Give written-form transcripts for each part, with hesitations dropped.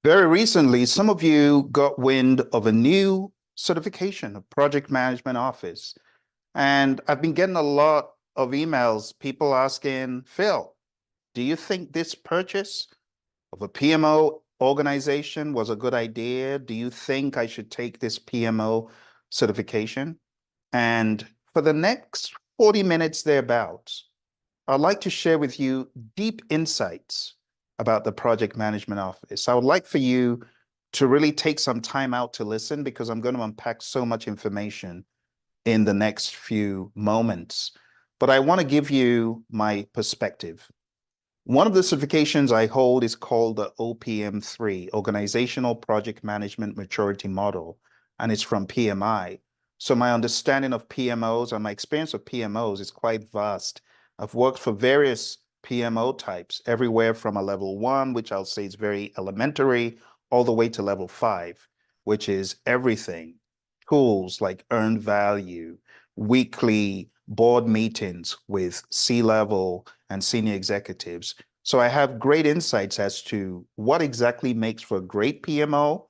Very recently, some of you got wind of a new certification, a project management office. And I've been getting a lot of emails, people asking, Phil, do you think this purchase of a PMO organization was a good idea? Do you think I should take this PMO certification? And for the next 40 minutes thereabouts, I'd like to share with you deep insights about the project management office. I would like for you to really take some time out to listen because I'm going to unpack so much information in the next few moments. But I want to give you my perspective. One of the certifications I hold is called the OPM3, Organizational Project Management Maturity Model, and it's from PMI. So my understanding of PMOs and my experience of PMOs is quite vast. I've worked for various PMO types, everywhere from a level 1, which I'll say is very elementary, all the way to level 5, which is everything. Tools like earned value, weekly board meetings with C-level and senior executives. So I have great insights as to what exactly makes for a great PMO.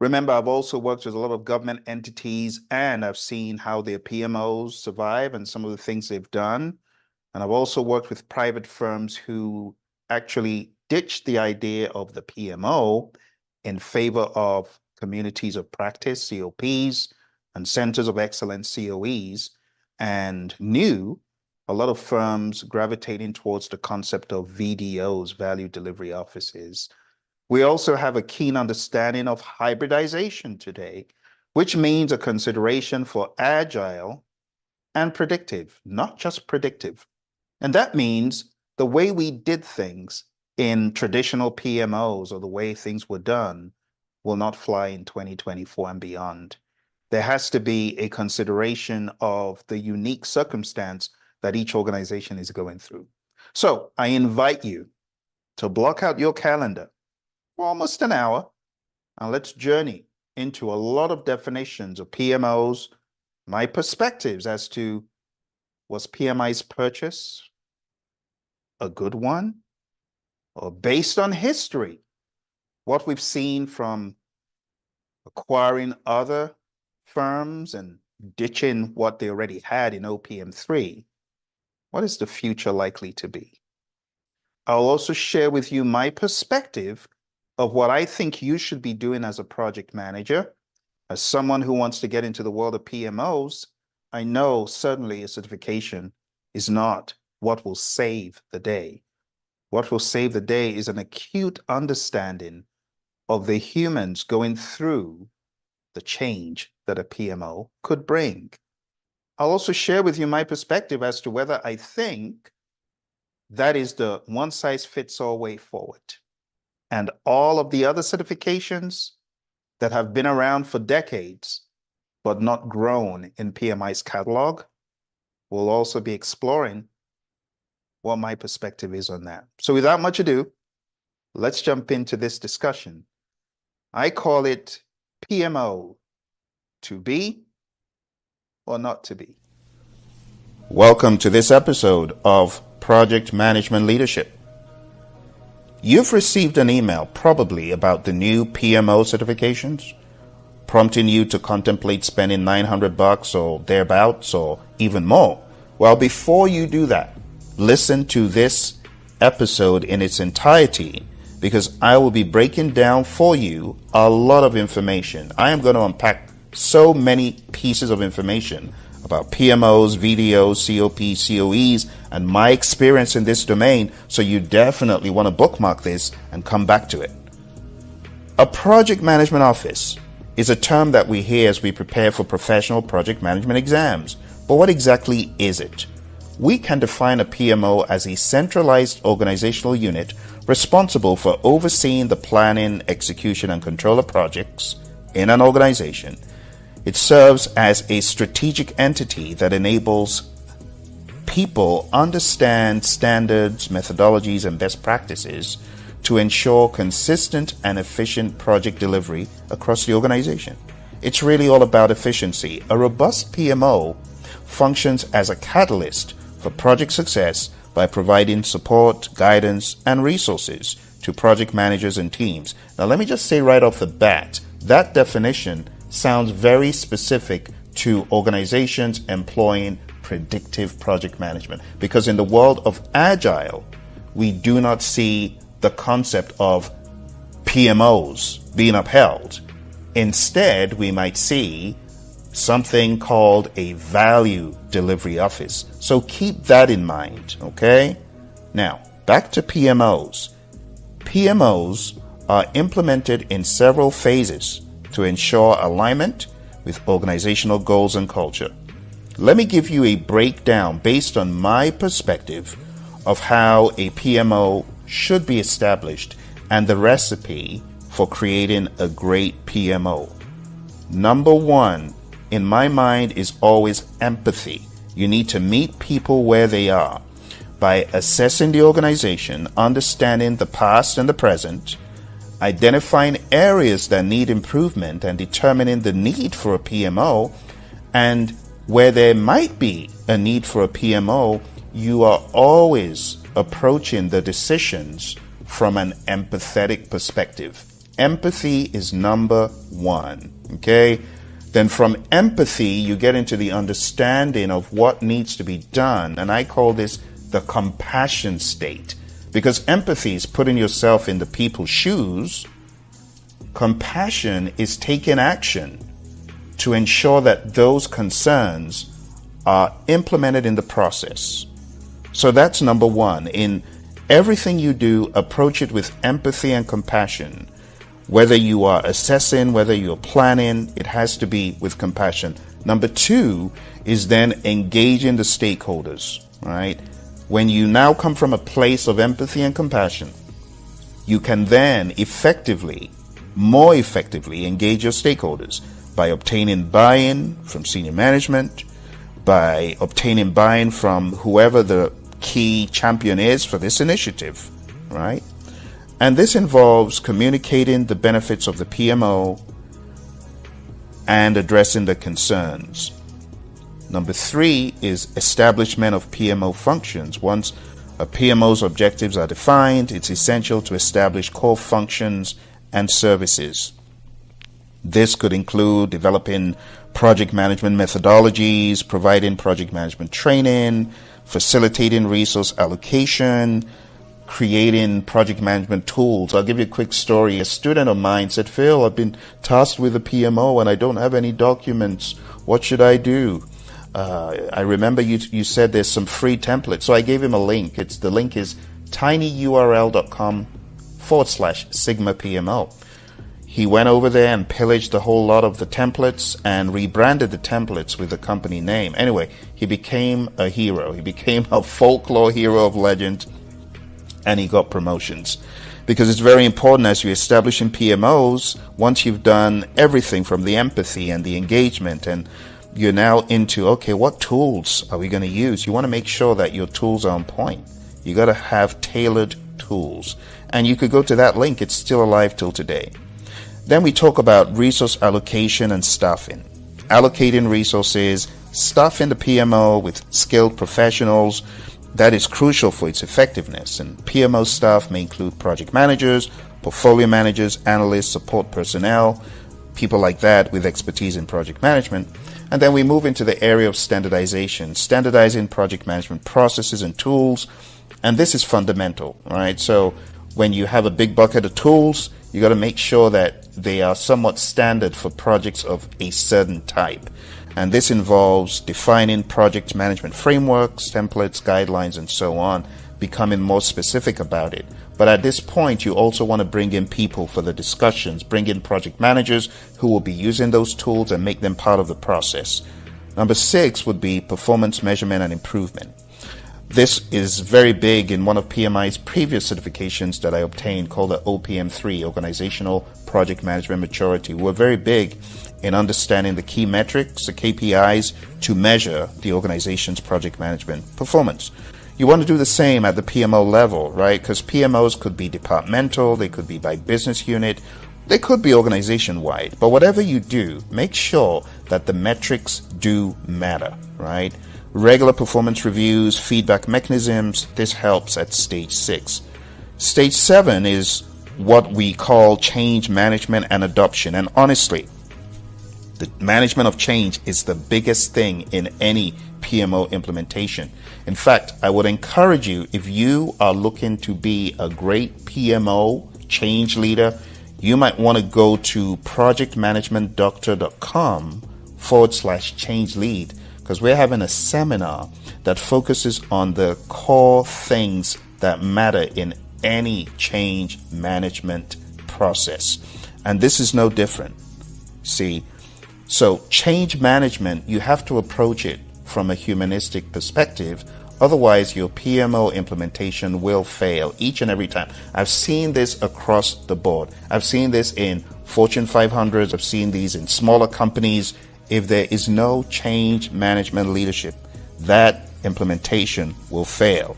Remember, I've also worked with a lot of government entities and I've seen how their PMOs survive and some of the things they've done. And I've also worked with private firms who actually ditched the idea of the PMO in favor of communities of practice, COPs, and centers of excellence, COEs, and new, a lot of firms gravitating towards the concept of VDOs, value delivery offices. We also have a keen understanding of hybridization today, which means a consideration for agile and predictive, not just predictive. And that means the way we did things in traditional PMOs or the way things were done will not fly in 2024 and beyond. There has to be a consideration of the unique circumstance that each organization is going through. So I invite you to block out your calendar for almost an hour and let's journey into a lot of definitions of PMOs, my perspectives as to was PMI's purchase a good one? Or based on history, what we've seen from acquiring other firms and ditching what they already had in OPM3, what is the future likely to be? I'll also share with you my perspective of what I think you should be doing as a project manager. As someone who wants to get into the world of PMOs, I know certainly a certification is not what will save the day. What will save the day is an acute understanding of the humans going through the change that a PMO could bring. I'll also share with you my perspective as to whether I think that is the one-size-fits-all way forward. And all of the other certifications that have been around for decades, but not grown in PMI's catalog, we'll also be exploring what my perspective is on that. So without much ado, let's jump into this discussion. I call it PMO, to be or not to be. Welcome to this episode of Project Management Leadership. You've received an email probably about the new PMO certifications, prompting you to contemplate spending $900 or thereabouts or even more. Well, before you do that, listen to this episode in its entirety because I will be breaking down for you a lot of information. I am going to unpack so many pieces of information about PMOs, VDOs, COPs, COEs, and my experience in this domain, so you definitely want to bookmark this and come back to it. A project management office is a term that we hear as we prepare for professional project management exams. But what exactly is it? We can define a PMO as a centralized organizational unit responsible for overseeing the planning, execution, and control of projects in an organization. It serves as a strategic entity that enables people understand standards, methodologies, and best practices to ensure consistent and efficient project delivery across the organization. It's really all about efficiency. A robust PMO functions as a catalyst for project success by providing support, guidance, and resources to project managers and teams. Now, let me just say right off the bat, that definition sounds very specific to organizations employing predictive project management, because in the world of agile, we do not see the concept of PMOs being upheld. Instead, we might see something called a value delivery office. So keep that in mind, okay? Now, back to PMOs. PMOs are implemented in several phases to ensure alignment with organizational goals and culture. Let me give you a breakdown based on my perspective of how a PMO should be established and the recipe for creating a great PMO. Number one, in my mind, is always empathy. You need to meet people where they are by assessing the organization, understanding the past and the present, identifying areas that need improvement and determining the need for a PMO. And where there might be a need for a PMO, you are always approaching the decisions from an empathetic perspective. Empathy is number one, okay? Then from empathy, you get into the understanding of what needs to be done. And I call this the compassion state, because empathy is putting yourself in the people's shoes. Compassion is taking action to ensure that those concerns are implemented in the process. So that's number one. In everything you do, approach it with empathy and compassion. Whether you are assessing, whether you're planning, it has to be with compassion. Number two is then engaging the stakeholders, right? When you now come from a place of empathy and compassion, you can then more effectively engage your stakeholders by obtaining buy-in from senior management, by obtaining buy-in from whoever the key champion is for this initiative, right? And this involves communicating the benefits of the PMO and addressing the concerns. Number three is establishment of PMO functions. Once a PMO's objectives are defined, it's essential to establish core functions and services. This could include developing project management methodologies, providing project management training, facilitating resource allocation, creating project management tools. I'll give you a quick story. A student of mine said, "Phil, I've been tasked with a PMO and I don't have any documents. What should I do?" I remember you said there's some free templates. So I gave him a link. The link is tinyurl.com/Sigma PMO. He went over there and pillaged a whole lot of the templates and rebranded the templates with the company name. Anyway, he became a hero. He became a folklore hero of legend, and he got promotions. Because it's very important as you establish in PMOs, once you've done everything from the empathy and the engagement, and you're now into, okay, what tools are we going to use? You want to make sure that your tools are on point. You got to have tailored tools. And you could go to that link. It's still alive till today. Then we talk about resource allocation and staffing. Allocating resources, staffing the PMO with skilled professionals, that is crucial for its effectiveness. And PMO staff may include project managers, portfolio managers, analysts, support personnel, people like that with expertise in project management. And then we move into the area of standardization, standardizing project management processes and tools. And this is fundamental, right? So when you have a big bucket of tools, you got to make sure that they are somewhat standard for projects of a certain type. And this involves defining project management frameworks, templates, guidelines, and so on, becoming more specific about it. But at this point, you also want to bring in people for the discussions, bring in project managers who will be using those tools and make them part of the process. Number 6 would be performance measurement and improvement. This is very big in one of PMI's previous certifications that I obtained called the OPM3, Organizational Project Management Maturity. We're very big in understanding the key metrics, the KPIs, to measure the organization's project management performance. You want to do the same at the PMO level, right? Because PMOs could be departmental, they could be by business unit, they could be organization-wide. But whatever you do, make sure that the metrics do matter, right? regular performance reviews, feedback mechanisms. This helps at stage 6. Stage 7 is what we call change management and adoption. And honestly, the management of change is the biggest thing in any PMO implementation. In fact, I would encourage you, if you are looking to be a great PMO change leader, you might want to go to projectmanagementdoctor.com/change lead, because we're having a seminar that focuses on the core things that matter in any change management process. And this is no different. See, so change management, you have to approach it from a humanistic perspective. Otherwise, your PMO implementation will fail each and every time. I've seen this across the board. I've seen this in Fortune 500s. I've seen these in smaller companies. If there is no change management leadership, that implementation will fail.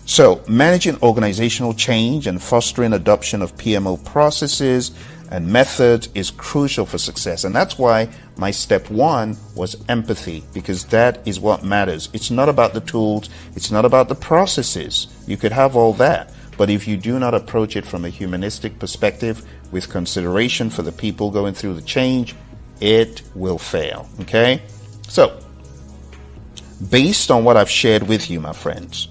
So managing organizational change and fostering adoption of PMO processes and methods is crucial for success. And that's why my step 1 was empathy, because that is what matters. It's not about the tools. It's not about the processes. You could have all that. But if you do not approach it from a humanistic perspective with consideration for the people going through the change, it will fail. Okay? So, based on what I've shared with you, my friends,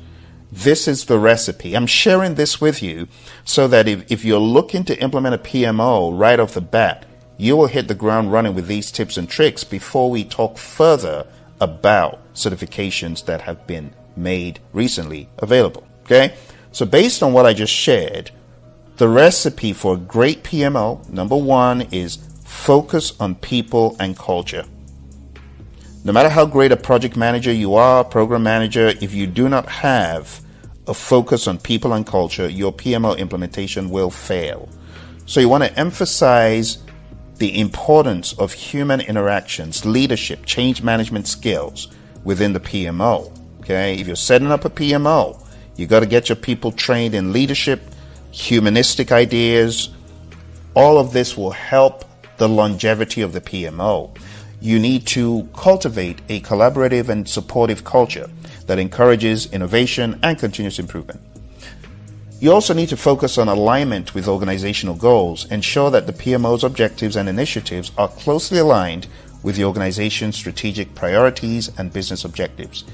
this is the recipe. I'm sharing this with you so that if you're looking to implement a PMO right off the bat, you will hit the ground running with these tips and tricks before we talk further about certifications that have been made recently available. Okay? So based on what I just shared, the recipe for a great PMO, number 1 is focus on people and culture. No matter how great a project manager you are, program manager, if you do not have a focus on people and culture, your PMO implementation will fail. So you want to emphasize the importance of human interactions, leadership, change management skills within the PMO. Okay, if you're setting up a PMO, you got to get your people trained in leadership, humanistic ideas. All of this will help the longevity of the PMO. You need to cultivate a collaborative and supportive culture that encourages innovation and continuous improvement. You also need to focus on alignment with organizational goals. Ensure that the PMO's objectives and initiatives are closely aligned with the organization's strategic priorities and business objectives.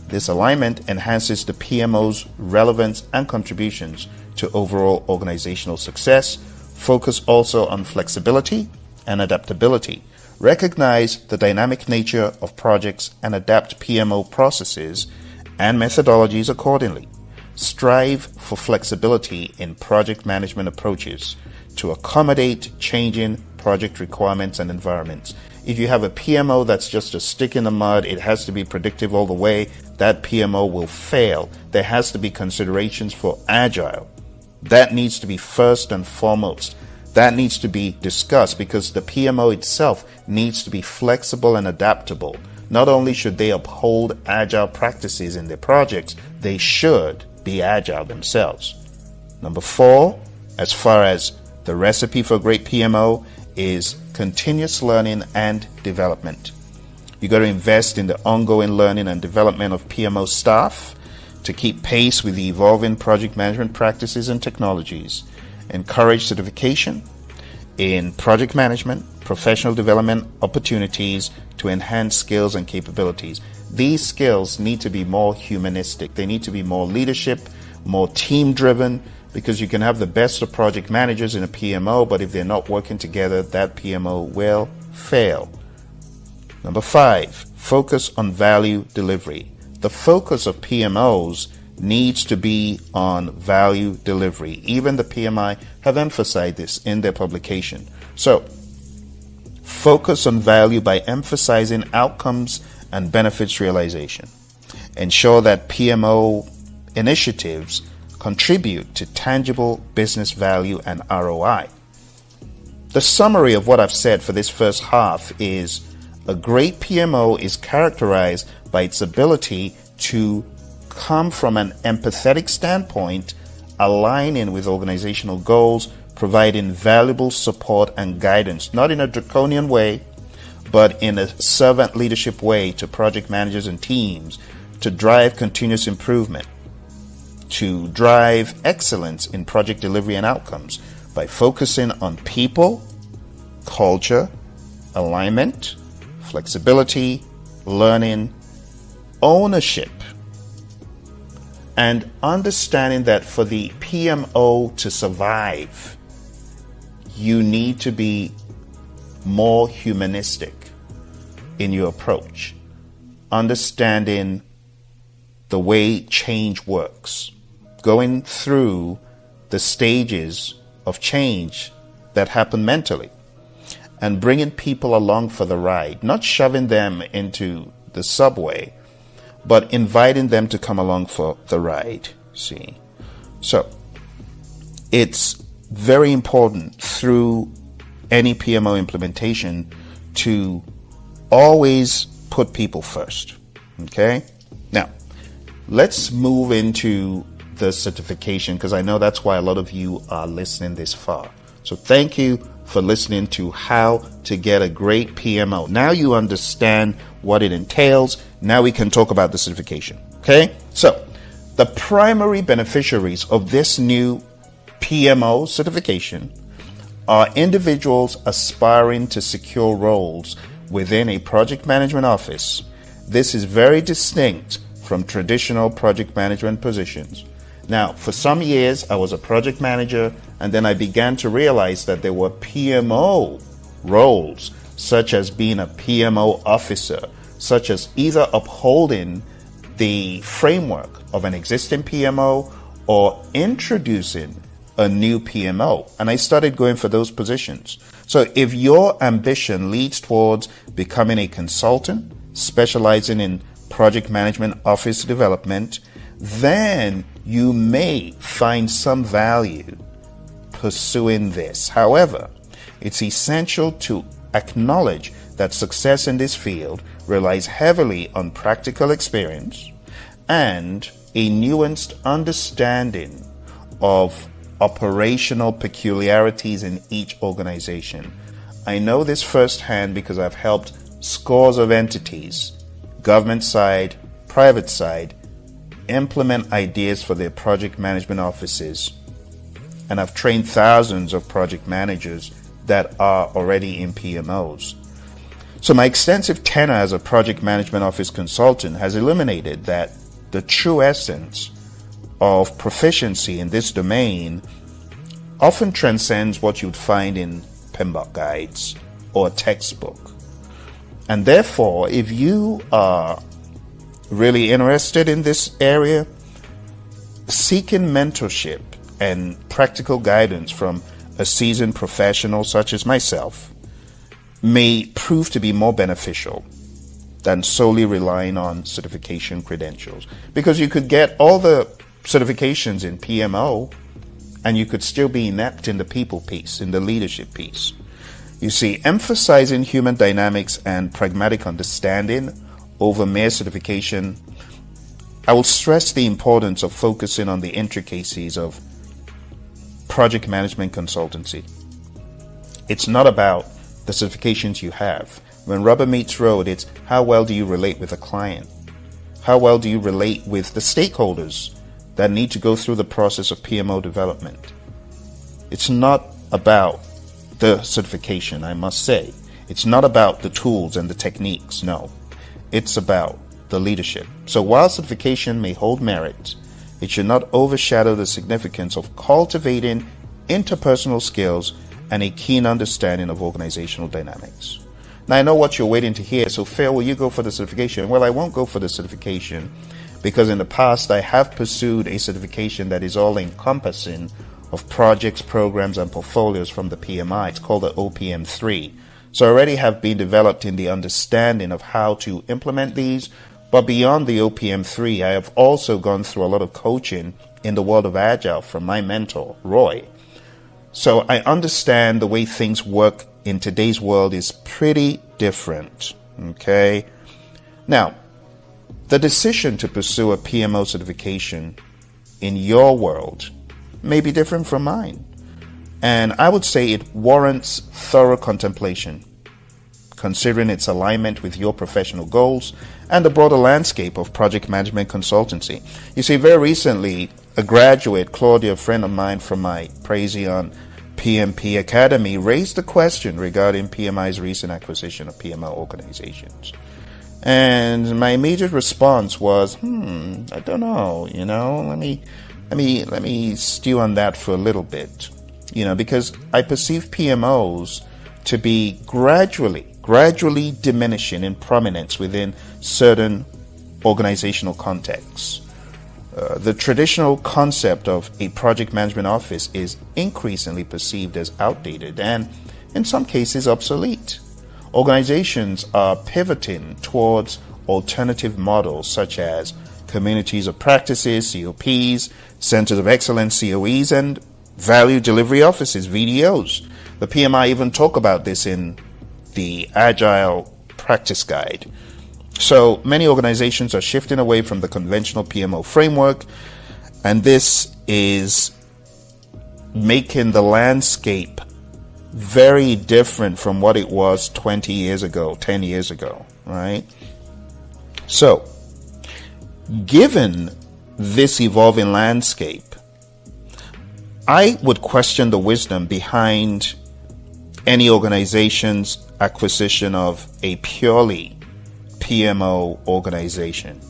This alignment enhances the PMO's relevance and contributions to overall organizational success. Focus also on flexibility and adaptability. Recognize the dynamic nature of projects and adapt PMO processes and methodologies accordingly. Strive for flexibility in project management approaches to accommodate changing project requirements and environments. If you have a PMO that's just a stick in the mud, it has to be predictive all the way, that PMO will fail. There has to be considerations for agile. That needs to be first and foremost. That needs to be discussed because the PMO itself needs to be flexible and adaptable. Not only should they uphold agile practices in their projects, they should be agile themselves. Number 4, as far as the recipe for a great PMO, is continuous learning and development. You got to invest in the ongoing learning and development of PMO staff to keep pace with the evolving project management practices and technologies. Encourage certification in project management, professional development opportunities to enhance skills and capabilities. These skills need to be more humanistic. They need to be more leadership, more team-driven, because you can have the best of project managers in a PMO, but if they're not working together, that PMO will fail. Number 5, focus on value delivery. The focus of PMOs needs to be on value delivery. Even the PMI have emphasized this in their publication. So, focus on value by emphasizing outcomes and benefits realization. Ensure that PMO initiatives contribute to tangible business value and ROI. The summary of what I've said for this first half is a great PMO is characterized by its ability to come from an empathetic standpoint, aligning with organizational goals, providing valuable support and guidance, not in a draconian way, but in a servant leadership way to project managers and teams to drive continuous improvement, to drive excellence in project delivery and outcomes by focusing on people, culture, alignment, flexibility, learning, ownership, and understanding that for the PMO to survive, you need to be more humanistic in your approach, understanding the way change works, going through the stages of change that happen mentally, and bringing people along for the ride, not shoving them into the subway, but inviting them to come along for the ride. See, so it's very important through any PMO implementation to always put people first. Okay, now let's move into the certification, because I know that's why a lot of you are listening this far. So thank you for listening to how to get a great PMO. Now you understand what it entails. Now we can talk about the certification. Okay, so the primary beneficiaries of this new PMO certification are individuals aspiring to secure roles within a project management office. This is very distinct from traditional project management positions. Now, for some years, I was a project manager, and then I began to realize that there were PMO roles, such as being a PMO officer, such as either upholding the framework of an existing PMO or introducing a new PMO. And I started going for those positions. So if your ambition leads towards becoming a consultant, specializing in project management office development, then you may find some value pursuing this. However, it's essential to acknowledge that success in this field relies heavily on practical experience and a nuanced understanding of operational peculiarities in each organization. I know this firsthand because I've helped scores of entities, government side, private side, implement ideas for their project management offices. And I've trained thousands of project managers that are already in PMOs. So my extensive tenure as a project management office consultant has illuminated that the true essence of proficiency in this domain often transcends what you'd find in PMBOK guides or a textbook. And therefore, if you are really interested in this area, seeking mentorship and practical guidance from a seasoned professional such as myself may prove to be more beneficial than solely relying on certification credentials. Because you could get all the certifications in PMO and you could still be inept in the people piece, in the leadership piece. You see, emphasizing human dynamics and pragmatic understanding over mere certification, I will stress the importance of focusing on the intricacies of project management consultancy. It's not about the certifications you have. When rubber meets road, it's how well do you relate with a client? How well do you relate with the stakeholders that need to go through the process of PMO development? It's not about the certification, I must say. It's not about the tools and the techniques, no. It's about the leadership. So while certification may hold merit, it should not overshadow the significance of cultivating interpersonal skills and a keen understanding of organizational dynamics. Now, I know what you're waiting to hear. So, Phil, will you go for the certification? Well, I won't go for the certification because in the past I have pursued a certification that is all-encompassing of projects, programs, and portfolios from the PMI. It's called the OPM3. So I already have been developed in the understanding of how to implement these. But beyond the OPM3, I have also gone through a lot of coaching in the world of Agile from my mentor, Roy. So I understand the way things work in today's world is pretty different, okay? Now, the decision to pursue a PMO certification in your world may be different from mine. And I would say it warrants thorough contemplation, considering its alignment with your professional goals and the broader landscape of project management consultancy. You see, very recently, a graduate, Claudia, a friend of mine from my Praizion PMP Academy, raised the question regarding PMI's recent acquisition of PMO organizations. And my immediate response was, I don't know, let me stew on that for a little bit, because I perceive PMOs to be gradually diminishing in prominence within certain organizational contexts. The traditional concept of a project management office is increasingly perceived as outdated and, in some cases, obsolete. Organizations are pivoting towards alternative models such as communities of practices, COPs, centers of excellence, COEs, and value delivery offices, VDOs. The PMI even talk about this in the Agile Practice Guide. So many organizations are shifting away from the conventional PMO framework, and this is making the landscape very different from what it was 20 years ago, 10 years ago, right? So, given this evolving landscape, I would question the wisdom behind any organization's acquisition of a purely PMO organization.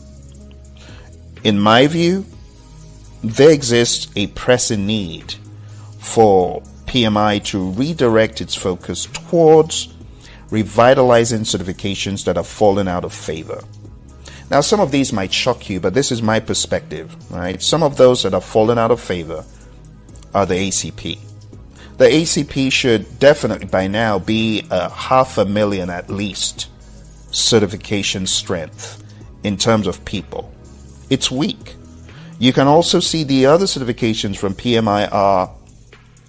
In my view, there exists a pressing need for PMI to redirect its focus towards revitalizing certifications that have fallen out of favor. Now, some of these might shock you, but this is my perspective, right? Some of those that have fallen out of favor are the ACP. The ACP should definitely by now be 500,000 at least certification strength in terms of people. It's weak. You can also see the other certifications from PMI are,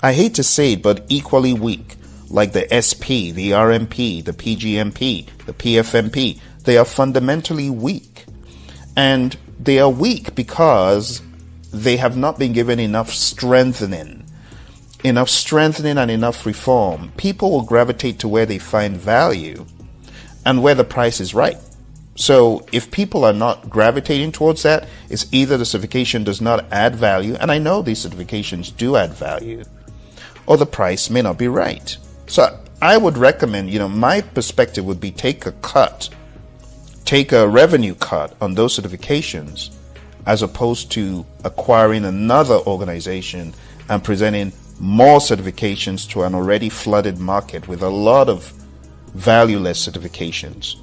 I hate to say it, but equally weak, like the SP, the RMP, the PGMP, the PFMP. They are fundamentally weak. And they are weak because they have not been given enough strengthening and enough reform. People will gravitate to where they find value and where the price is right. So if people are not gravitating towards that, it's either the certification does not add value, and I know these certifications do add value, or the price may not be right. So I would recommend, my perspective would be take a revenue cut on those certifications as opposed to acquiring another organization and presenting more certifications to an already flooded market with a lot of valueless certifications.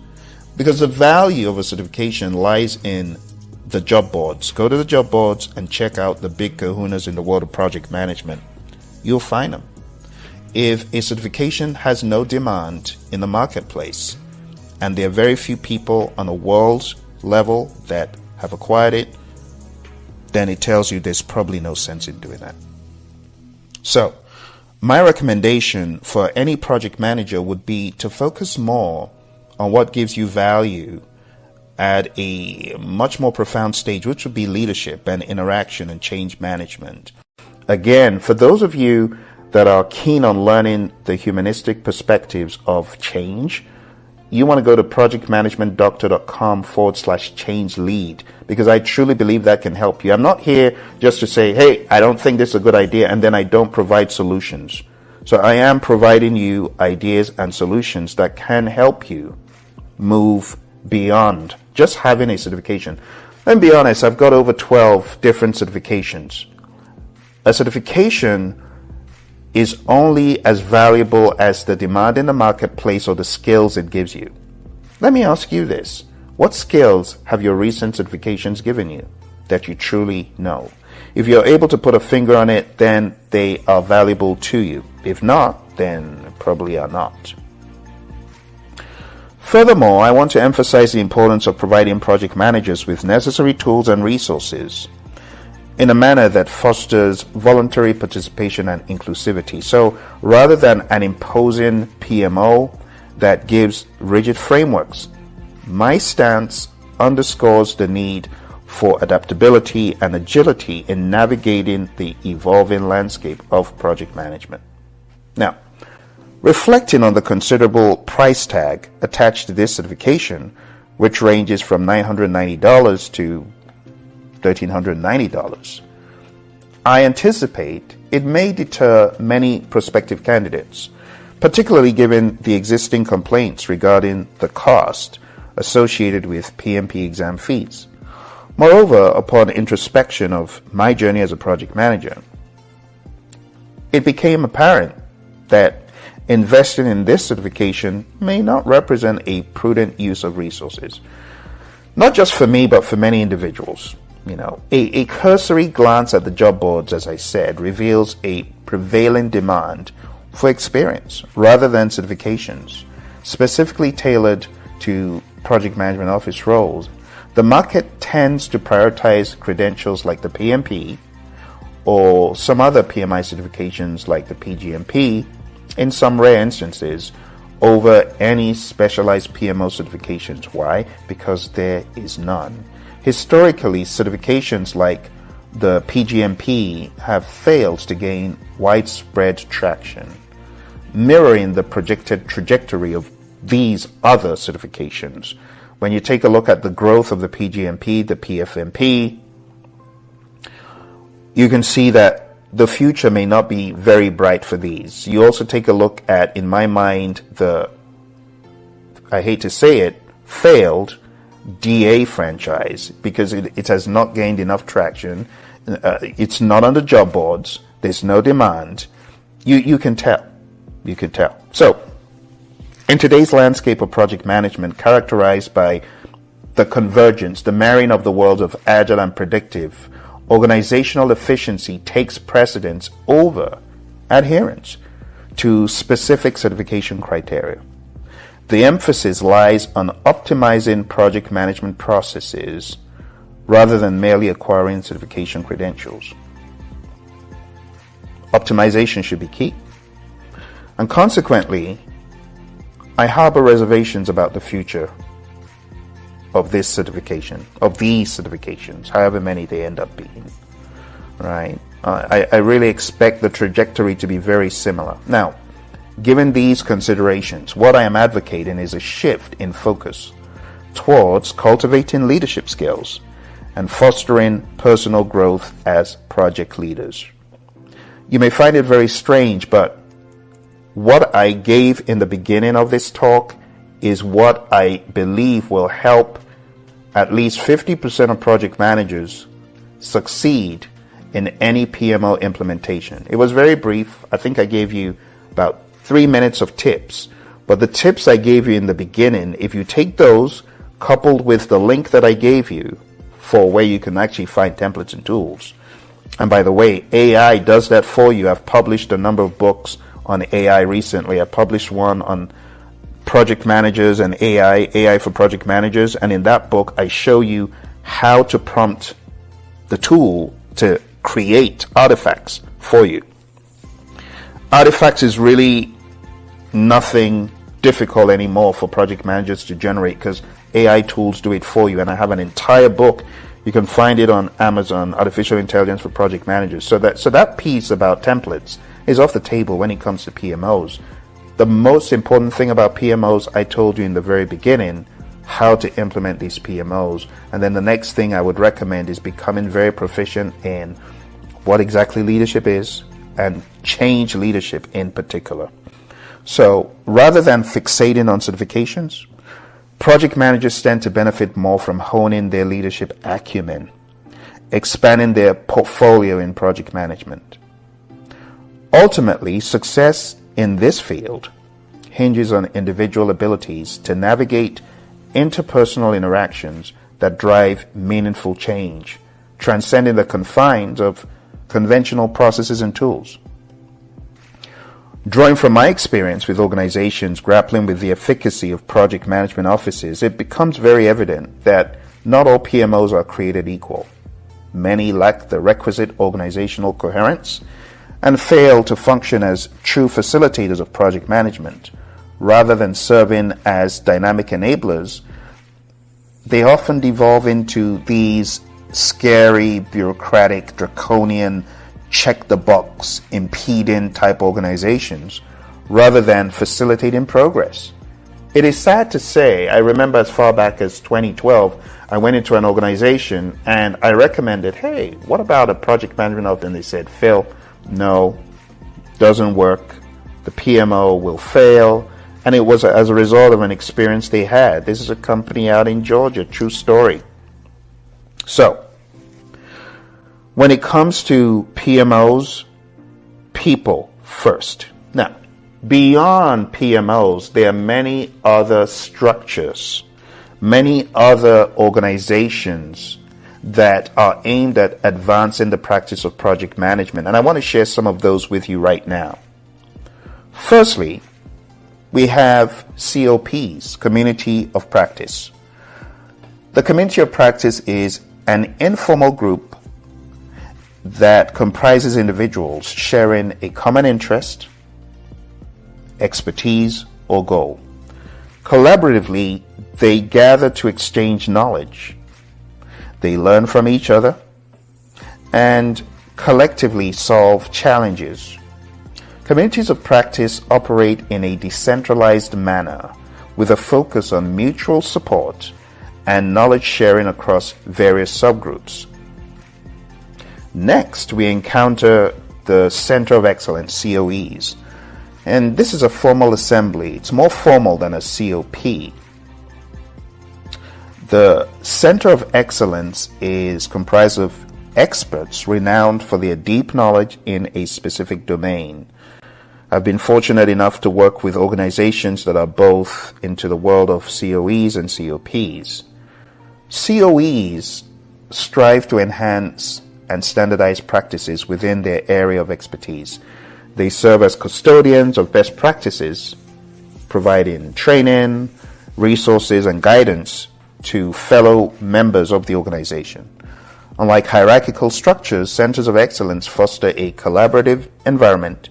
Because the value of a certification lies in the job boards. Go to the job boards and check out the big kahunas in the world of project management. You'll find them. If a certification has no demand in the marketplace, and there are very few people on a world level that have acquired it, then it tells you there's probably no sense in doing that. So, my recommendation for any project manager would be to focus more on what gives you value at a much more profound stage, which would be leadership and interaction and change management. Again, for those of you that are keen on learning the humanistic perspectives of change, you want to go to projectmanagementdoctor.com/change lead, because I truly believe that can help you. I'm not here just to say, hey, I don't think this is a good idea, and then I don't provide solutions. So I am providing you ideas and solutions that can help you move beyond just having a certification. Let me be honest, I've got over 12 different certifications. A certification is only as valuable as the demand in the marketplace or the skills it gives you. Let me ask you this. What skills have your recent certifications given you that you truly know? If you're able to put a finger on it, then they are valuable to you. If not, then probably are not. Furthermore, I want to emphasize the importance of providing project managers with necessary tools and resources in a manner that fosters voluntary participation and inclusivity. So rather than an imposing PMO that gives rigid frameworks, my stance underscores the need for adaptability and agility in navigating the evolving landscape of project management. Now, Reflecting on the considerable price tag attached to this certification, which ranges from $990 to $1,390, I anticipate it may deter many prospective candidates, particularly given the existing complaints regarding the cost associated with PMP exam fees. Moreover, upon introspection of my journey as a project manager, it became apparent that investing in this certification may not represent a prudent use of resources, not just for me, but for many individuals. A cursory glance at the job boards, as I said, reveals a prevailing demand for experience rather than certifications, specifically tailored to project management office roles. The market tends to prioritize credentials like the PMP or some other PMI certifications like the PGMP, in some rare instances, over any specialized PMO certifications. Why? Because there is none. Historically, certifications like the PGMP have failed to gain widespread traction, mirroring the projected trajectory of these other certifications. When you take a look at the growth of the PGMP, the PFMP, you can see that the future may not be very bright for these. You also take a look at, in my mind, I hate to say it, failed DA franchise, because it has not gained enough traction. It's not on the job boards. There's no demand. You can tell. You can tell. So, in today's landscape of project management, characterized by the convergence, the marrying of the worlds of agile and predictive, organizational efficiency takes precedence over adherence to specific certification criteria. The emphasis lies on optimizing project management processes rather than merely acquiring certification credentials. Optimization should be key. And consequently, I harbor reservations about the future of this certification, of these certifications, however many they end up being. Right? I really expect the trajectory to be very similar. Now, given these considerations, what I am advocating is a shift in focus towards cultivating leadership skills and fostering personal growth as project leaders. You may find it very strange, but what I gave in the beginning of this talk is what I believe will help at least 50% of project managers succeed in any PMO implementation. It was very brief. I think I gave you about 3 minutes of tips, but the tips I gave you in the beginning, if you take those coupled with the link that I gave you for where you can actually find templates and tools, and by the way, AI does that for you. I've published a number of books on AI recently. I published one on project managers and AI for project managers, and in that book I show you how to prompt the tool to create artifacts for you. Artifacts is really nothing difficult anymore for project managers to generate, because AI tools do it for you, and I have an entire book. You can find it on Amazon, Artificial Intelligence for Project Managers. So that piece about templates is off the table when it comes to PMOs. The most important thing about PMOs, I told you in the very beginning, how to implement these PMOs. And then the next thing I would recommend is becoming very proficient in what exactly leadership is, and change leadership in particular. So rather than fixating on certifications, project managers tend to benefit more from honing their leadership acumen, expanding their portfolio in project management. Ultimately, success in this field hinges on individual abilities to navigate interpersonal interactions that drive meaningful change, transcending the confines of conventional processes and tools. Drawing from my experience with organizations grappling with the efficacy of project management offices, it becomes very evident that not all PMOs are created equal. Many lack the requisite organizational coherence and fail to function as true facilitators of project management. Rather than serving as dynamic enablers, they often devolve into these scary, bureaucratic, draconian, check-the-box, impeding type organizations, rather than facilitating progress. It is sad to say, I remember as far back as 2012, I went into an organization and I recommended, hey, what about a project management office? And they said, Phil, no, doesn't work. The PMO will fail. And it was as a result of an experience they had. This is a company out in Georgia, true story. So, when it comes to PMOs, people first. Now, beyond PMOs, there are many other structures, many other organizations that are aimed at advancing the practice of project management. And I want to share some of those with you right now. Firstly, we have COPs, Community of Practice. The Community of Practice is an informal group that comprises individuals sharing a common interest, expertise, or goal. Collaboratively, they gather to exchange knowledge. They learn from each other and collectively solve challenges. Communities of practice operate in a decentralized manner with a focus on mutual support and knowledge sharing across various subgroups. Next, we encounter the Center of Excellence, COEs. And this is a formal assembly. It's more formal than a COP. The Center of Excellence is comprised of experts renowned for their deep knowledge in a specific domain. I've been fortunate enough to work with organizations that are both into the world of COEs and COPs. COEs strive to enhance and standardize practices within their area of expertise. They serve as custodians of best practices, providing training, resources, and guidance to fellow members of the organization. Unlike hierarchical structures, centers of excellence foster a collaborative environment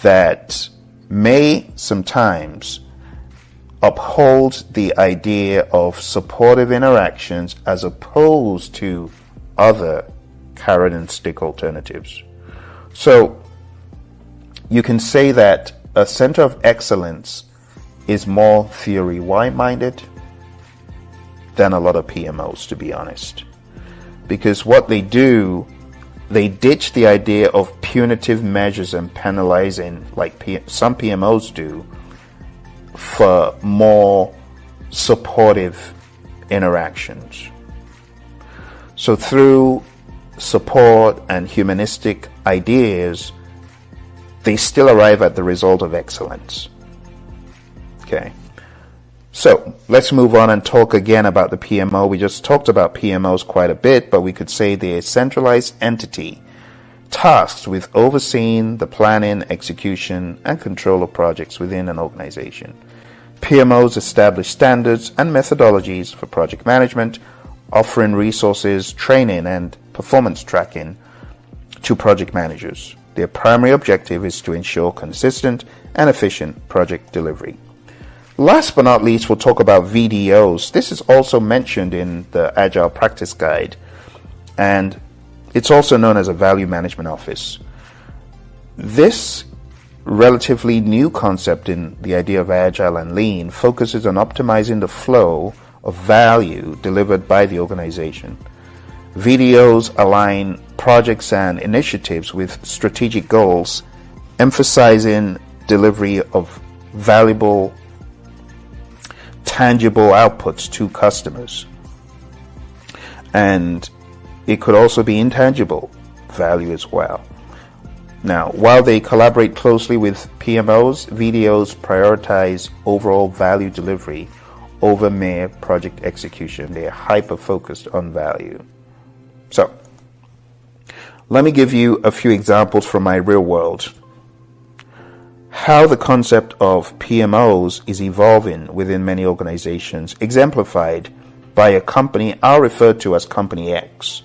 that may sometimes uphold the idea of supportive interactions as opposed to other carrot and stick alternatives. So you can say that a center of excellence is more theory-minded than a lot of PMOs, to be honest. Because what they do, they ditch the idea of punitive measures and penalizing like some PMOs do for more supportive interactions. So through support and humanistic ideas, they still arrive at the result of excellence. Okay. So let's move on and talk again about the PMO. We just talked about PMOs quite a bit, but we could say they're a centralized entity tasked with overseeing the planning, execution, and control of projects within an organization. PMOs establish standards and methodologies for project management, offering resources, training, and performance tracking to project managers. Their primary objective is to ensure consistent and efficient project delivery. Last but not least, we'll talk about VDOs. This is also mentioned in the Agile Practice Guide, and it's also known as a Value Management Office. This relatively new concept in the idea of Agile and Lean focuses on optimizing the flow of value delivered by the organization. VDOs align projects and initiatives with strategic goals, emphasizing delivery of valuable tangible outputs to customers. And it could also be intangible value as well. Now, while they collaborate closely with PMOs, VDOs prioritize overall value delivery over mere project execution. They are hyper-focused on value. So, let me give you a few examples from my real world. How the concept of PMOs is evolving within many organizations, exemplified by a company I'll refer to as Company X.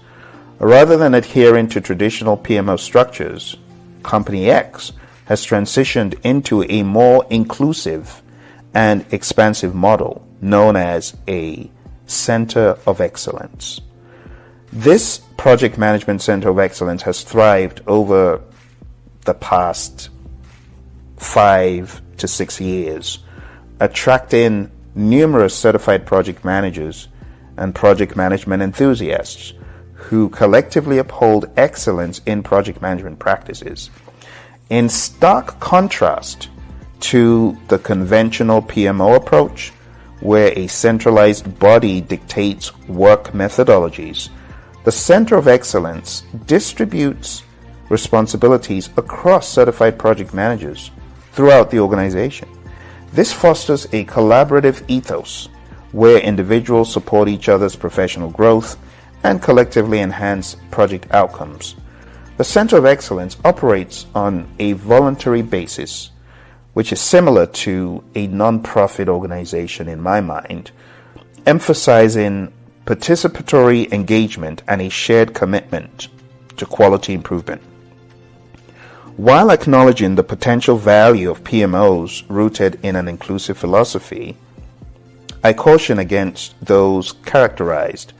Rather than adhering to traditional PMO structures, Company X has transitioned into a more inclusive and expansive model known as a Center of Excellence. This project management Center of Excellence has thrived over the past 5 to 6 years, attracting numerous certified project managers and project management enthusiasts who collectively uphold excellence in project management practices. In stark contrast to the conventional PMO approach, where a centralized body dictates work methodologies, the Center of Excellence distributes responsibilities across certified project managers throughout the organization. This fosters a collaborative ethos where individuals support each other's professional growth and collectively enhance project outcomes. The Center of Excellence operates on a voluntary basis, which is similar to a non-profit organization in my mind, emphasizing participatory engagement and a shared commitment to quality improvement. While acknowledging the potential value of PMOs rooted in an inclusive philosophy, I caution against those characterized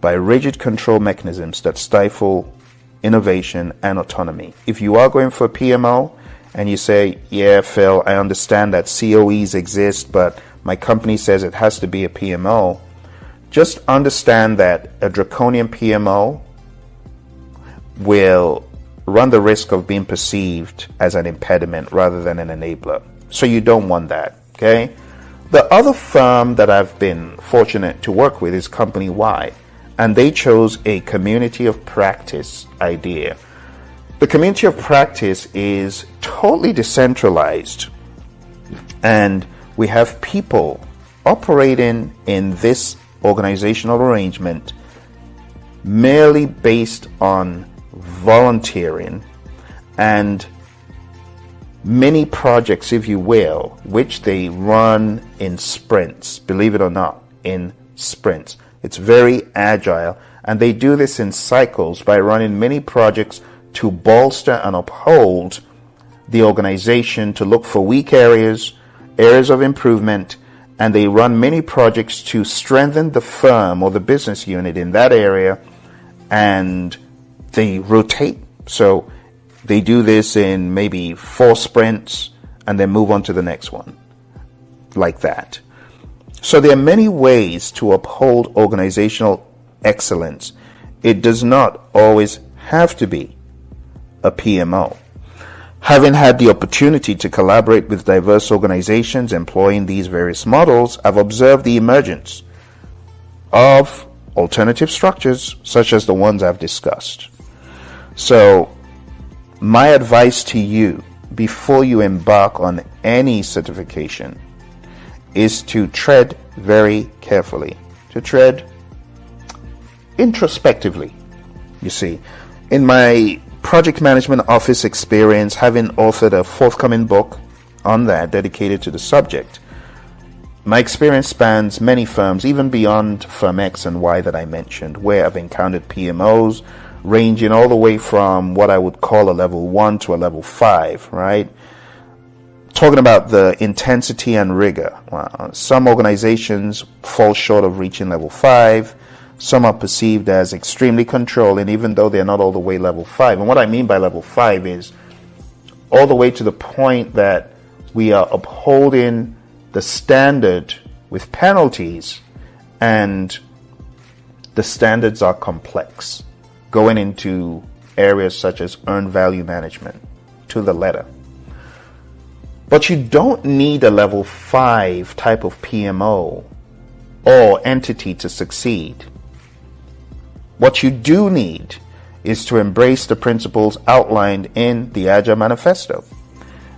by rigid control mechanisms that stifle innovation and autonomy. If you are going for a PMO and you say, yeah, Phil, I understand that COEs exist, but my company says it has to be a PMO, just understand that a draconian PMO will run the risk of being perceived as an impediment rather than an enabler. So you don't want that, okay? The other firm that I've been fortunate to work with is Company Y, and they chose a community of practice idea. The community of practice is totally decentralized, and we have people operating in this organizational arrangement merely based on volunteering and mini projects, if you will, which they run in sprints, believe it or not, in sprints. It's very agile, and they do this in cycles by running mini projects to bolster and uphold the organization, to look for weak areas of improvement, and they run many projects to strengthen the firm or the business unit in that area, and they rotate. So they do this in maybe 4 sprints and then move on to the next one, like that. So there are many ways to uphold organizational excellence. It does not always have to be a PMO. Having had the opportunity to collaborate with diverse organizations employing these various models, I've observed the emergence of alternative structures such as the ones I've discussed. So my advice to you before you embark on any certification is to tread very carefully, to tread introspectively. You see, in my project management office experience, having authored a forthcoming book on that dedicated to the subject, my experience spans many firms, even beyond Firm X and Y that I mentioned, where I've encountered PMOs ranging all the way from what I would call a level 1 to a level 5, right? Talking about the intensity and rigor. Some organizations fall short of reaching level 5. Some are perceived as extremely controlling, even though they're not all the way level 5. And what I mean by level 5 is all the way to the point that we are upholding the standard with penalties, and the standards are complex, going into areas such as earned value management to the letter. But you don't need a level 5 type of PMO or entity to succeed. What you do need is to embrace the principles outlined in the Agile Manifesto.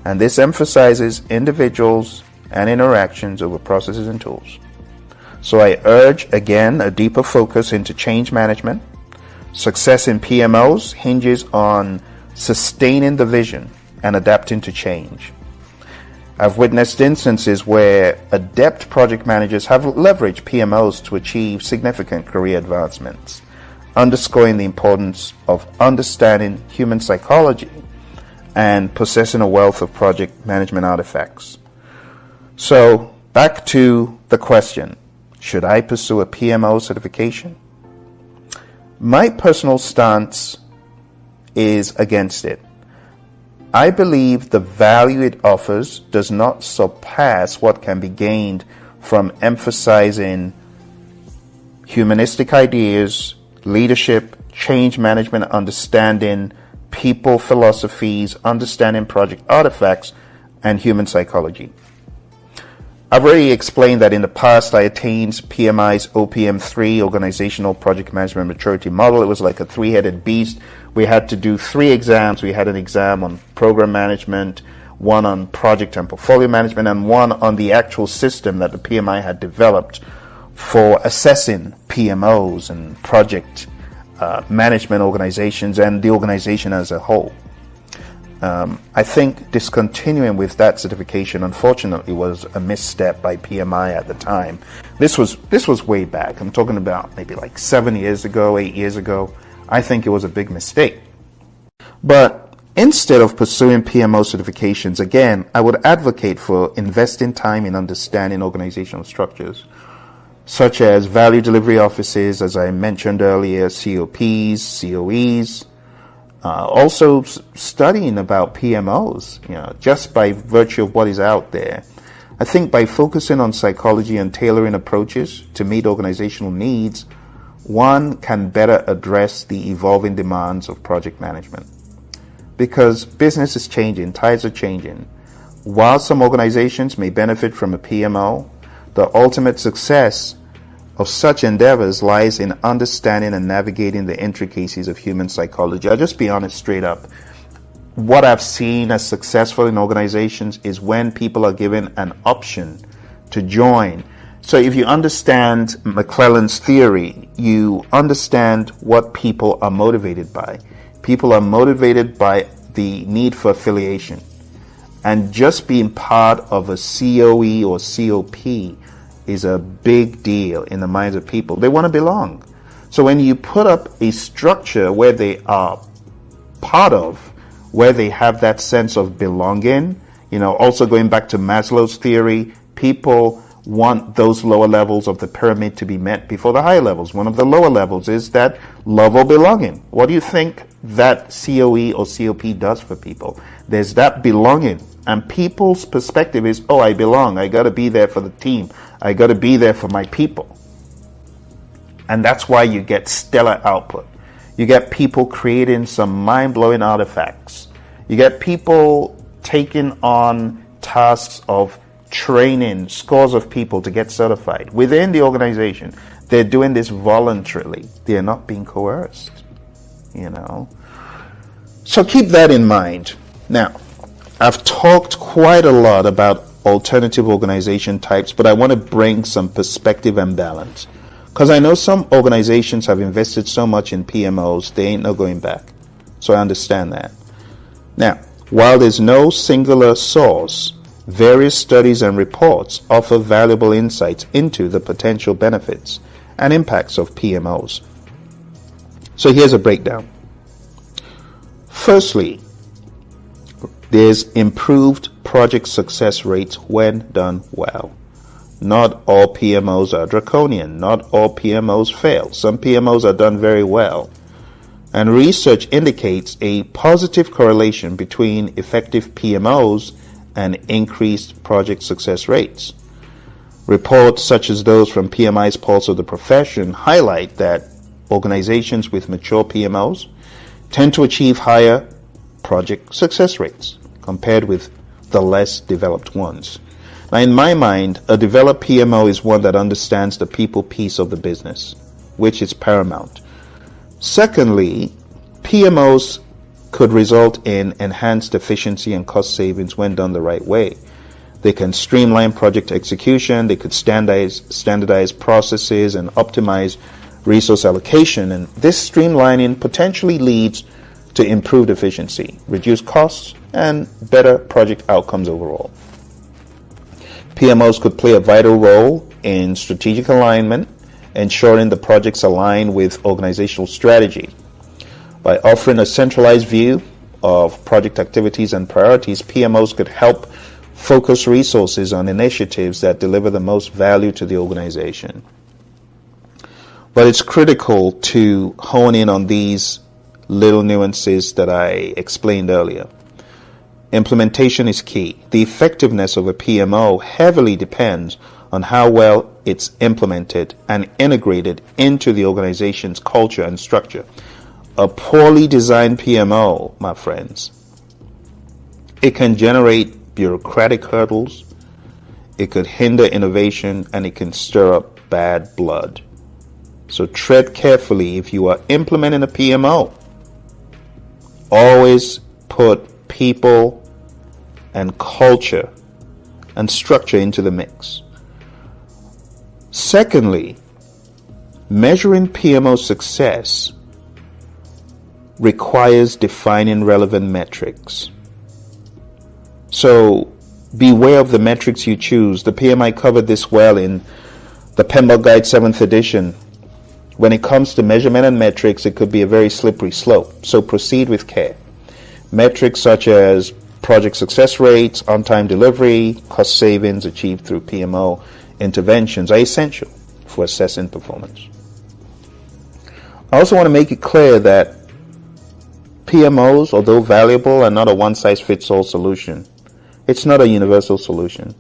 And this emphasizes individuals and interactions over processes and tools. So I urge, again, a deeper focus into change management. Success in PMOs hinges on sustaining the vision and adapting to change. I've witnessed instances where adept project managers have leveraged PMOs to achieve significant career advancements, underscoring the importance of understanding human psychology and possessing a wealth of project management artifacts. So, back to the question, should I pursue a PMO certification? My personal stance is against it. I believe the value it offers does not surpass what can be gained from emphasizing humanistic ideas, leadership, change management, understanding people philosophies, understanding project artifacts, and human psychology. I've already explained that in the past I attained PMI's OPM3, Organizational Project Management Maturity Model. It was like a three-headed beast. We had to do 3 exams. We had an exam on program management, one on project and portfolio management, and one on the actual system that the PMI had developed for assessing PMOs and project management organizations and the organization as a whole. I think discontinuing with that certification, unfortunately, was a misstep by PMI at the time. This was way back. I'm talking about maybe like 7 years ago, 8 years ago. I think it was a big mistake. But instead of pursuing PMO certifications, again, I would advocate for investing time in understanding organizational structures, such as value delivery offices, as I mentioned earlier, COPs, COEs, also studying about PMOs, just by virtue of what is out there. I think by focusing on psychology and tailoring approaches to meet organizational needs, one can better address the evolving demands of project management. Because business is changing, tides are changing. While some organizations may benefit from a PMO, the ultimate success of such endeavors lies in understanding and navigating the intricacies of human psychology. I'll just be honest straight up. What I've seen as successful in organizations is when people are given an option to join. So if you understand McClellan's theory, you understand what people are motivated by. People are motivated by the need for affiliation. And just being part of a COE or COP is a big deal in the minds of people. They want to belong. So when you put up a structure where they are part of, where they have that sense of belonging, also going back to Maslow's theory, people want those lower levels of the pyramid to be met before the higher levels. One of the lower levels is that love or belonging. What do you think that COE or COP does for people? There's that belonging. And people's perspective is, oh, I belong. I got to be there for the team. I got to be there for my people. And that's why you get stellar output. You get people creating some mind-blowing artifacts. You get people taking on tasks of training scores of people to get certified. Within the organization, they're doing this voluntarily. They're not being coerced, So keep that in mind. Now, I've talked quite a lot about alternative organization types, but I want to bring some perspective and balance. Because I know some organizations have invested so much in PMOs, they ain't no going back. So I understand that. Now, while there's no singular source, various studies and reports offer valuable insights into the potential benefits and impacts of PMOs. So here's a breakdown. Firstly, there's improved project success rates when done well. Not all PMOs are draconian. Not all PMOs fail. Some PMOs are done very well. And research indicates a positive correlation between effective PMOs and increased project success rates. Reports such as those from PMI's Pulse of the Profession highlight that organizations with mature PMOs tend to achieve higher project success rates compared with the less developed ones. Now, in my mind, a developed PMO is one that understands the people piece of the business, which is paramount. Secondly, PMOs could result in enhanced efficiency and cost savings when done the right way. They can streamline project execution, they could standardize processes and optimize resource allocation, and this streamlining potentially leads to improved efficiency, reduced costs, and better project outcomes overall. PMOs could play a vital role in strategic alignment, ensuring the projects align with organizational strategy. By offering a centralized view of project activities and priorities, PMOs could help focus resources on initiatives that deliver the most value to the organization. But it's critical to hone in on these little nuances that I explained earlier. Implementation is key. The effectiveness of a PMO heavily depends on how well it's implemented and integrated into the organization's culture and structure. A poorly designed PMO, my friends, it can generate bureaucratic hurdles, it could hinder innovation, and it can stir up bad blood. So tread carefully if you are implementing a PMO. Always put people and culture and structure into the mix. Secondly, measuring PMO success requires defining relevant metrics. So beware of the metrics you choose. The PMI covered this well in the PMO Guide 7th edition. When it comes to measurement and metrics, it could be a very slippery slope. So proceed with care. Metrics such as project success rates, on-time delivery, cost savings achieved through PMO interventions are essential for assessing performance. I also want to make it clear that PMOs, although valuable, are not a one-size-fits-all solution. It's not a universal solution.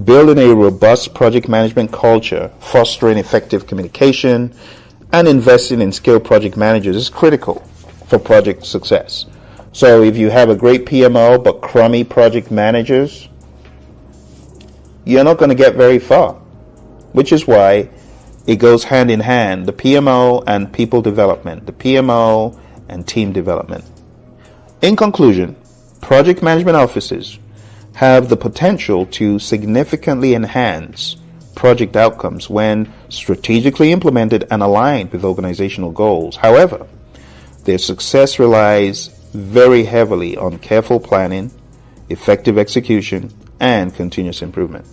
Building a robust project management culture, fostering effective communication, and investing in skilled project managers is critical for project success. So if you have a great PMO but crummy project managers, you're not going to get very far, which is why it goes hand in hand, the PMO and people development, the PMO and team development. In conclusion, project management offices have the potential to significantly enhance project outcomes when strategically implemented and aligned with organizational goals. However, their success relies very heavily on careful planning, effective execution, and continuous improvement.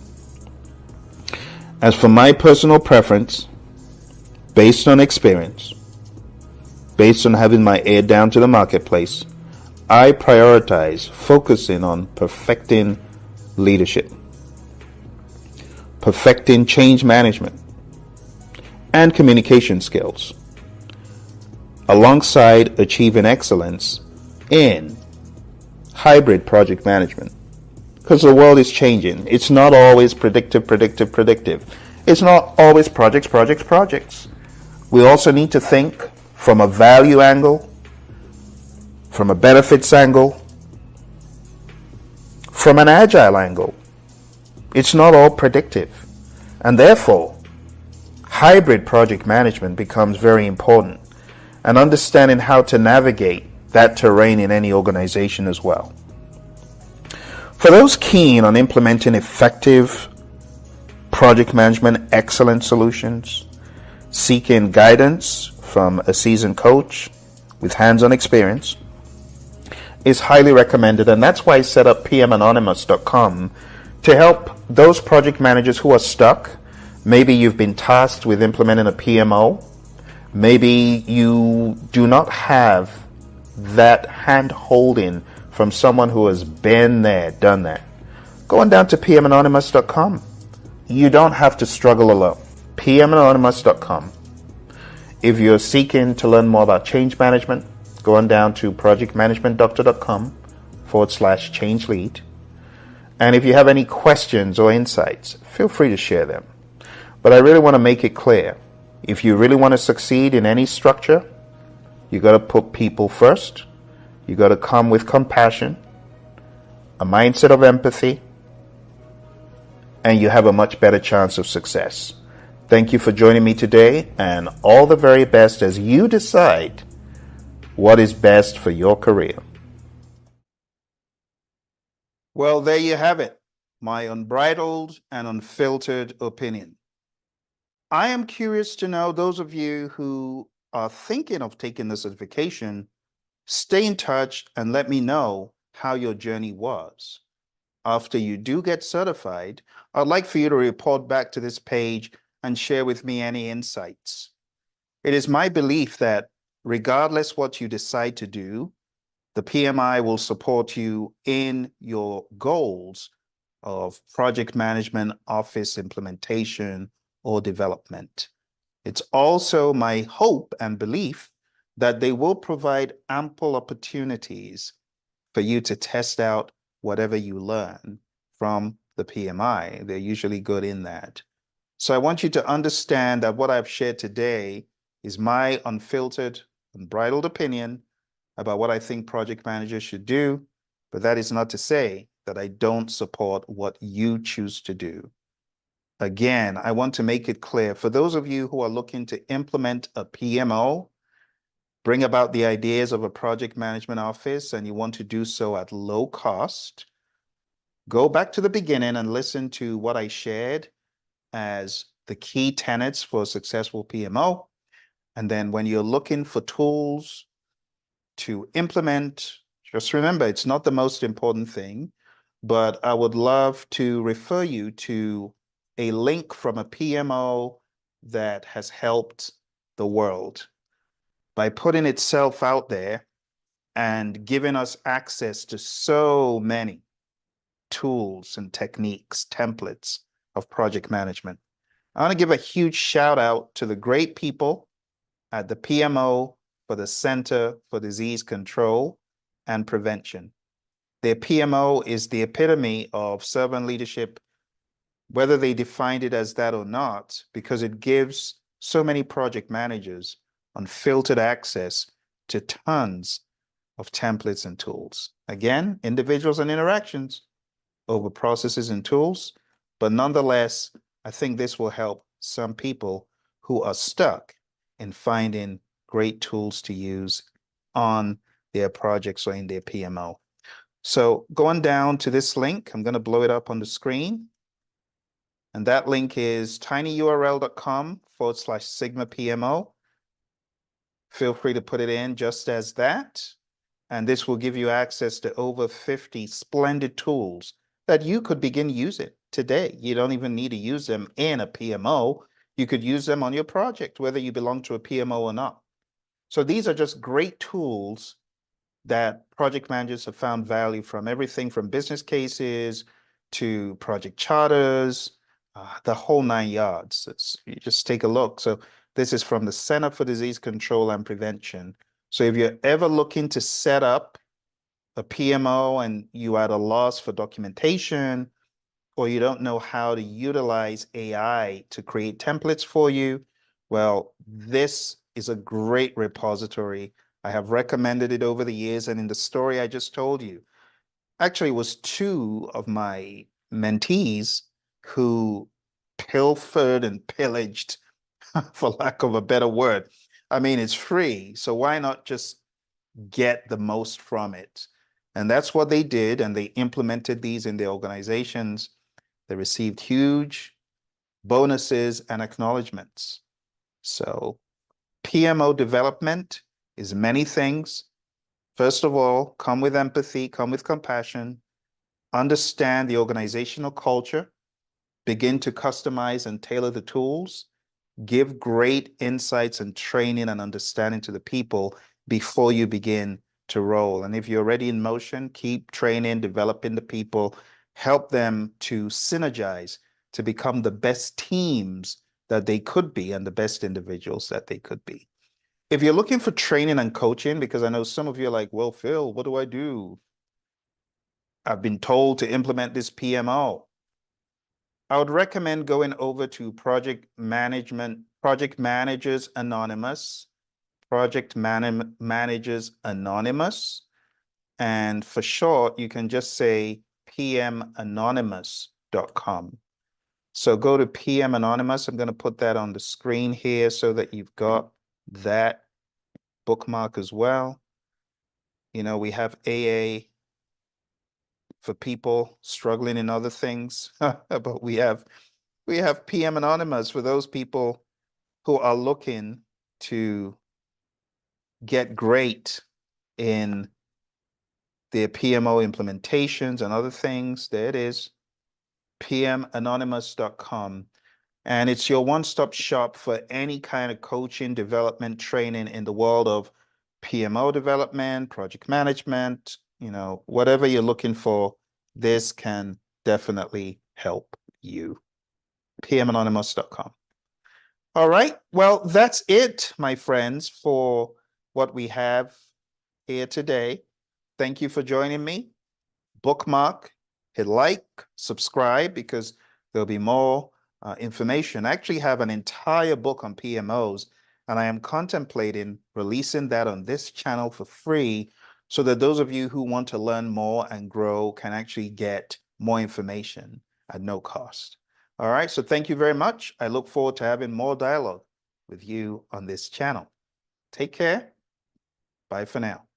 As for my personal preference, based on experience, based on having my ear down to the marketplace, I prioritize focusing on perfecting leadership, perfecting change management, and communication skills, alongside achieving excellence in hybrid project management. Because the world is changing. It's not always predictive. It's not always projects. We also need to think from a value angle, from a benefits angle, from an agile angle. It's not all predictive. And therefore, hybrid project management becomes very important, and understanding how to navigate that terrain in any organization as well. For those keen on implementing effective project management excellence solutions, seeking guidance from a seasoned coach with hands-on experience is highly recommended, and that's why I set up PMOnonymous.com to help those project managers who are stuck. Maybe you've been tasked with implementing a PMO. Maybe you do not have that hand-holding from someone who has been there, done that. Go on down to PMOnonymous.com. You don't have to struggle alone. PMOnonymous.com. If you're seeking to learn more about change management, go on down to projectmanagementdoctor.com/change lead. And if you have any questions or insights, feel free to share them. But I really want to make it clear, if you really want to succeed in any structure, you got to put people first. You got to come with compassion, a mindset of empathy, and you have a much better chance of success. Thank you for joining me today, and all the very best as you decide what is best for your career. Well, there you have it, my unbridled and unfiltered opinion. I am curious to know, those of you who are thinking of taking the certification, stay in touch and let me know how your journey was. After you do get certified, I'd like for you to report back to this page and share with me any insights. It is my belief that regardless what you decide to do, the PMI will support you in your goals of project management, office implementation, or development. It's also my hope and belief that they will provide ample opportunities for you to test out whatever you learn from the PMI. They're usually good in that. So I want you to understand that what I've shared today is my unfiltered, unbridled opinion about what I think project managers should do, but that is not to say that I don't support what you choose to do. Again, I want to make it clear for those of you who are looking to implement a PMO, bring about the ideas of a project management office, and you want to do so at low cost, go back to the beginning and listen to what I shared as the key tenets for a successful PMO. And then when you're looking for tools to implement, just remember, it's not the most important thing, but I would love to refer you to a link from a PMO that has helped the world by putting itself out there and giving us access to so many tools and techniques, templates of project management. I want to give a huge shout out to the great people at the PMO for the Center for Disease Control and Prevention. Their PMO is the epitome of servant leadership, whether they defined it as that or not, because it gives so many project managers unfiltered access to tons of templates and tools. Again, individuals and interactions over processes and tools, but nonetheless, I think this will help some people who are stuck in finding great tools to use on their projects or in their PMO. So going down to this link, I'm going to blow it up on the screen. And that link is tinyurl.com/Sigma PMO. Feel free to put it in just as that. And this will give you access to over 50 splendid tools that you could begin using today. You don't even need to use them in a PMO. You could use them on your project, whether you belong to a PMO or not. So these are just great tools that project managers have found value from, everything from business cases to project charters, the whole 9 yards. You just take a look. So this is from the Center for Disease Control and Prevention. So if you're ever looking to set up a PMO and you are at a loss for documentation, or you don't know how to utilize AI to create templates for you, well, this is a great repository. I have recommended it over the years, and in the story I just told you, actually it was 2 of my mentees who pilfered and pillaged, for lack of a better word. I mean, it's free, so why not just get the most from it? And that's what they did, and they implemented these in their organizations. They received huge bonuses and acknowledgments. So PMO development is many things. First of all, come with empathy, come with compassion, understand the organizational culture, begin to customize and tailor the tools, give great insights and training and understanding to the people before you begin to roll. And if you're already in motion, keep training, developing the people, help them to synergize, to become the best teams that they could be and the best individuals that they could be. If you're looking for training and coaching, because I know some of you are like, well, Phil, what do I do? I've been told to implement this PMO. I would recommend going over to Project Managers Anonymous, and for short, you can just say PManonymous.com. So go to PM Anonymous. I'm going to put that on the screen here so that you've got that bookmark as well. You know, we have AA for people struggling in other things, but we have PM Anonymous for those people who are looking to get great in their PMO implementations and other things. There it is, PManonymous.com. And it's your one-stop shop for any kind of coaching, development, training in the world of PMO development, project management, you know, whatever you're looking for, this can definitely help you. PManonymous.com. All right. Well, that's it, my friends, for what we have here today. Thank you for joining me. Bookmark, hit like, subscribe, because there'll be more information. I actually have an entire book on PMOs, and I am contemplating releasing that on this channel for free so that those of you who want to learn more and grow can actually get more information at no cost. All right, so thank you very much. I look forward to having more dialogue with you on this channel. Take care. Bye for now.